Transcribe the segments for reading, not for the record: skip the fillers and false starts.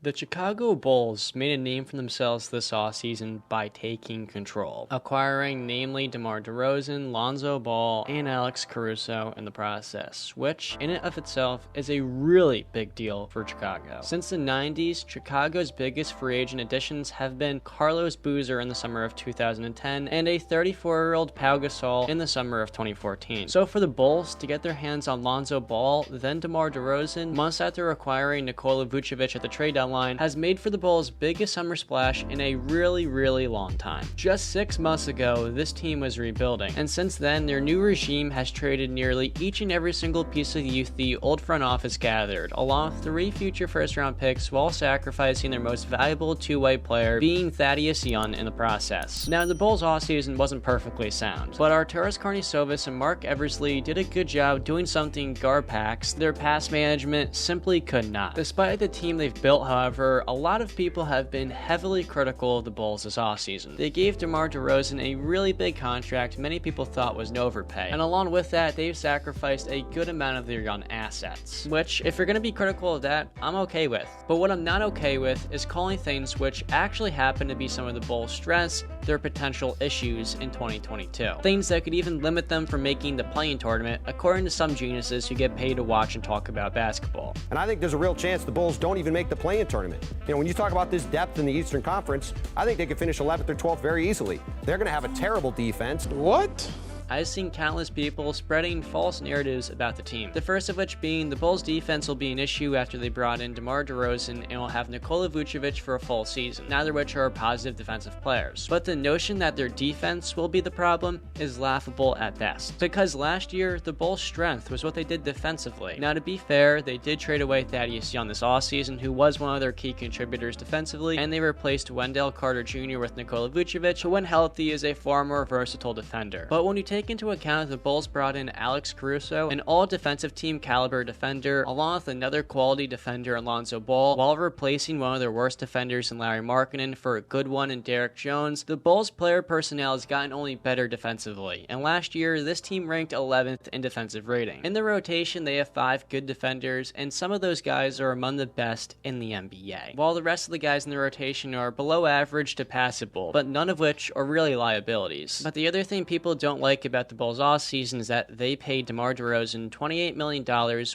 The Chicago Bulls made a name for themselves this offseason by taking control, acquiring namely DeMar DeRozan, Lonzo Ball, and Alex Caruso in the process, which in and of itself is a really big deal for Chicago. Since the 90s, Chicago's biggest free agent additions have been Carlos Boozer in the summer of 2010 and a 34-year-old Pau Gasol in the summer of 2014. So for the Bulls to get their hands on Lonzo Ball, then DeMar DeRozan, months after acquiring Nikola Vucevic at the trade deadline, has made for the Bulls' biggest summer splash in a really long time. Just 6 months ago, this team was rebuilding, and since then, their new regime has traded nearly each and every single piece of youth the old front office gathered, along with 3 future first-round picks while sacrificing their most valuable two-way player, being Thaddeus Young, in the process. Now, the Bulls' offseason wasn't perfectly sound, but Arturas Karnisovas and Marc Eversley did a good job doing something Garpax, their pass management, simply could not. Despite the team they've built, however, a lot of people have been heavily critical of the Bulls this offseason. They gave DeMar DeRozan a really big contract many people thought was an overpay, and along with that, they've sacrificed a good amount of their young assets, which, if you're going to be critical of that, I'm okay with. But what I'm not okay with is calling things which actually happen to be some of the Bulls' strengths their potential issues in 2022. Things that could even limit them from making the play-in tournament, according to some geniuses who get paid to watch and talk about basketball. And I think there's a real chance the Bulls don't even make the play-in tournament. You know, when you talk about this depth in the Eastern Conference, I think they could finish 11th or 12th very easily. They're going to have a terrible defense. What? I've seen countless people spreading false narratives about the team. The first of which being the Bulls' defense will be an issue after they brought in DeMar DeRozan and will have Nikola Vucevic for a full season, neither of which are positive defensive players. But the notion that their defense will be the problem is laughable at best, because last year, the Bulls' strength was what they did defensively. Now, to be fair, they did trade away Thaddeus Young this offseason, who was one of their key contributors defensively, and they replaced Wendell Carter Jr. with Nikola Vucevic, who when healthy is a far more versatile defender. But when you take into account the Bulls brought in Alex Caruso, an all-defensive team caliber defender, along with another quality defender in Lonzo Ball, while replacing one of their worst defenders in Larry Markkinen for a good one in Derrick Jones, the Bulls player personnel has gotten only better defensively, and last year this team ranked 11th in defensive rating. In the rotation they have 5 good defenders, and some of those guys are among the best in the NBA, while the rest of the guys in the rotation are below average to passable, but none of which are really liabilities. But the other thing people don't like about the Bulls offseason is that they paid DeMar DeRozan $28 million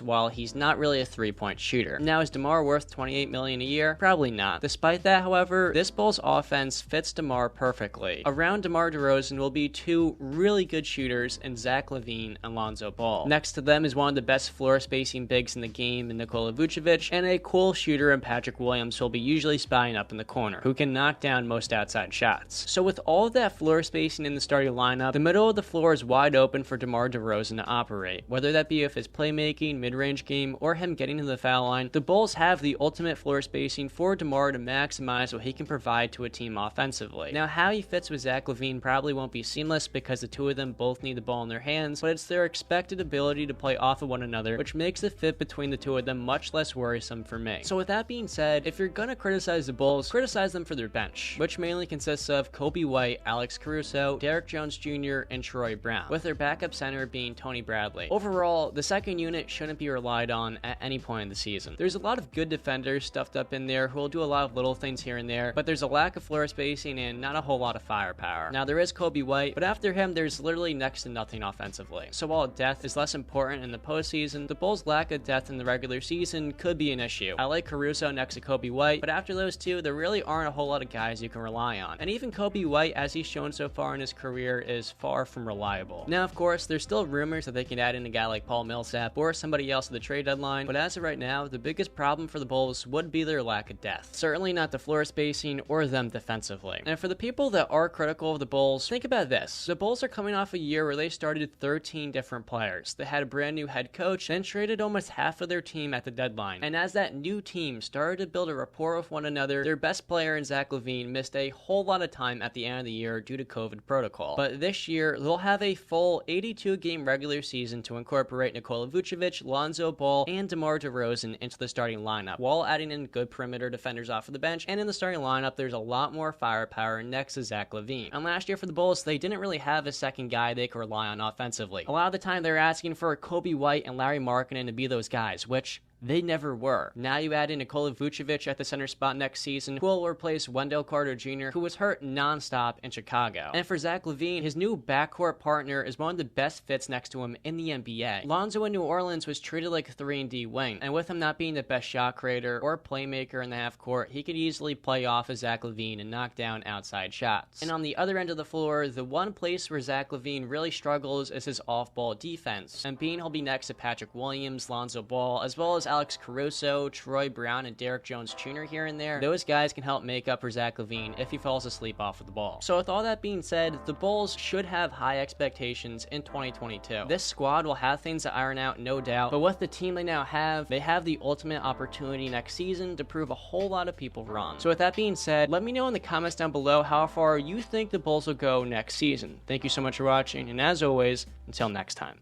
while he's not really a three-point shooter. Now, is DeMar worth $28 million a year? Probably not. Despite that, however, this Bulls offense fits DeMar perfectly. Around DeMar DeRozan will be 2 really good shooters in Zach Lavine and Lonzo Ball. Next to them is one of the best floor-spacing bigs in the game in Nikola Vucevic, and a cool shooter in Patrick Williams who will be usually spying up in the corner, who can knock down most outside shots. So with all of that floor spacing in the starting lineup, the middle of the floor is wide open for DeMar DeRozan to operate, whether that be with his playmaking, mid-range game, or him getting to the foul line. The Bulls have the ultimate floor spacing for DeMar to maximize what he can provide to a team offensively. Now, how he fits with Zach Lavine probably won't be seamless because the two of them both need the ball in their hands, but it's their expected ability to play off of one another, which makes the fit between the two of them much less worrisome for me. So with that being said, if you're gonna criticize the Bulls, criticize them for their bench, which mainly consists of Kobe White, Alex Caruso, Derrick Jones Jr., and Troy Brown, with their backup center being Tony Bradley. Overall, the second unit shouldn't be relied on at any point in the season. There's a lot of good defenders stuffed up in there who will do a lot of little things here and there, but there's a lack of floor spacing and not a whole lot of firepower. Now, there is Kobe White, but after him, there's literally next to nothing offensively. So while depth is less important in the postseason, the Bulls' lack of depth in the regular season could be an issue. I like Caruso next to Kobe White, but after those two, there really aren't a whole lot of guys you can rely on. And even Kobe White, as he's shown so far in his career, is far from reliable. Now, of course, there's still rumors that they can add in a guy like Paul Millsap or somebody else at the trade deadline, but as of right now, the biggest problem for the Bulls would be their lack of depth. Certainly not the floor spacing or them defensively. And for the people that are critical of the Bulls, think about this. The Bulls are coming off a year where they started 13 different players. They had a brand new head coach, then traded almost half of their team at the deadline. And as that new team started to build a rapport with one another, their best player in Zach Lavine missed a whole lot of time at the end of the year due to COVID protocol. But this year, they'll have a full 82-game regular season to incorporate Nikola Vucevic, Lonzo Ball, and DeMar DeRozan into the starting lineup, while adding in good perimeter defenders off of the bench. And in the starting lineup, there's a lot more firepower next to Zach Lavine. And last year for the Bulls, they didn't really have a second guy they could rely on offensively. A lot of the time, they're asking for Kobe White and Larry Markkinen to be those guys, which They never were. Now you add in Nikola Vucevic at the center spot next season, who will replace Wendell Carter Jr., who was hurt nonstop in Chicago. And for Zach Lavine, his new backcourt partner is one of the best fits next to him in the NBA. Lonzo in New Orleans was treated like a 3-and-D wing, and with him not being the best shot creator or playmaker in the half court, he could easily play off of Zach Lavine and knock down outside shots. And on the other end of the floor, the one place where Zach Lavine really struggles is his off-ball defense. And being he'll be next to Patrick Williams, Lonzo Ball, as well as Alex Caruso, Troy Brown, and Derrick Jones Jr. here and there, those guys can help make up for Zach Lavine if he falls asleep off of the ball. So with all that being said, the Bulls should have high expectations in 2022. This squad will have things to iron out, no doubt, but with the team they now have, they have the ultimate opportunity next season to prove a whole lot of people wrong. So with that being said, let me know in the comments down below how far you think the Bulls will go next season. Thank you so much for watching, and as always, until next time.